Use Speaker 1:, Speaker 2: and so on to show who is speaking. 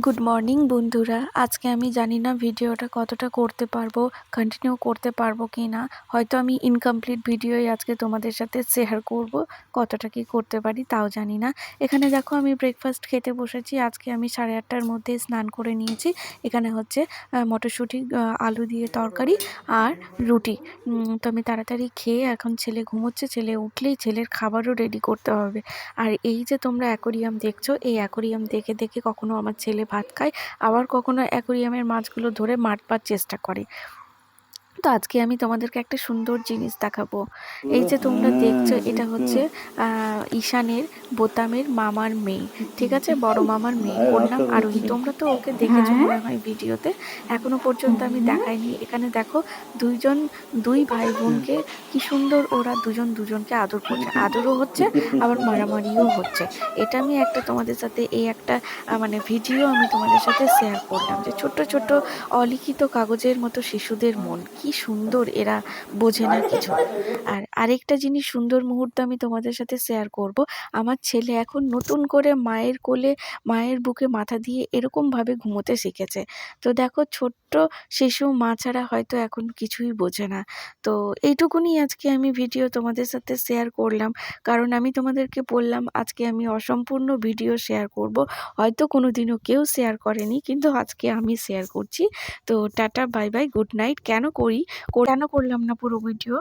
Speaker 1: Good morning বন্ধুরা। আজকে আমি জানি না ভিডিওটা কতটা করতে পারবো, কন্টিনিউ করতে পারবো কি না। হয়তো আমি ইনকমপ্লিট ভিডিওই আজকে তোমাদের সাথে শেয়ার করব, কতটা কি করতে পারি তাও জানি না। এখানে দেখো আমি ব্রেকফাস্ট খেতে বসেছি। আজকে আমি 8:30টার মধ্যে স্নান করে নিয়েছি। এখানে হচ্ছে মটরশুঁটি আলু দিয়ে তরকারি আর রুটি। তো আমি তাড়াতাড়ি খেয়ে, এখন ছেলে ঘুমোচ্ছে, ছেলে উঠলেই ছেলের খাবারও রেডি করতে হবে। আর এই যে তোমরা অ্যাকোরিয়াম দেখছো, এই অ্যাকোরিয়াম দেখে দেখে কখনো আমার ছেলে ভাত খায়, আবার কখনো অ্যাকোরিয়ামের মাছগুলো ধরে মারবার চেষ্টা করে। তো আজকে আমি তোমাদেরকে একটা সুন্দর জিনিস দেখাবো। এই যে তোমরা দেখছো, এটা হচ্ছে ঈশানের বোতামের মামার মেয়ে, ঠিক আছে, বড় মামার মেয়ে। ওর নাম আরোহী। তোমরা তো ওকে দেখেছো মনে হয় ভিডিওতে, এখনো পর্যন্ত আমি দেখাইনি। এখানে দেখো দুই ভাই বোনকে কি সুন্দর ওরা দুজন দুজনকে আদর করছে, আদরও হচ্ছে আবার মারামারিও হচ্ছে। এটা আমি একটা তোমাদের সাথে এই একটা মানে ভিডিও আমি তোমাদের সাথে শেয়ার করলাম, যে ছোট্ট ছোট্ট অলিখিত কাগজের মতো শিশুদের মন, কি সুন্দর, এরা বোঝে না কিছু। আর আরেকটা জিনিস, সুন্দর মুহূর্ত আমি তোমাদের সাথে শেয়ার করব। আমার ছেলে এখন নতুন করে মায়ের কোলে, মায়ের বুকে মাথা দিয়ে এরকম ভাবে ঘুমোতে শিখেছে। তো দেখো, ছোট্ট শিশু মা ছাড়া হয়তো এখন কিছুই বোঝে না। তো এইটুকুনি আজকে আমি ভিডিও তোমাদের সাথে শেয়ার করলাম, কারণ আমি তোমাদেরকে বললাম আজকে আমি অসম্পূর্ণ ভিডিও শেয়ার করব। হয়তো কোনোদিনও কেউ শেয়ার করেনি, কিন্তু আজকে আমি শেয়ার করছি। তো tata, bye bye, good night. কেন করলাম না পুরো ভিডিও?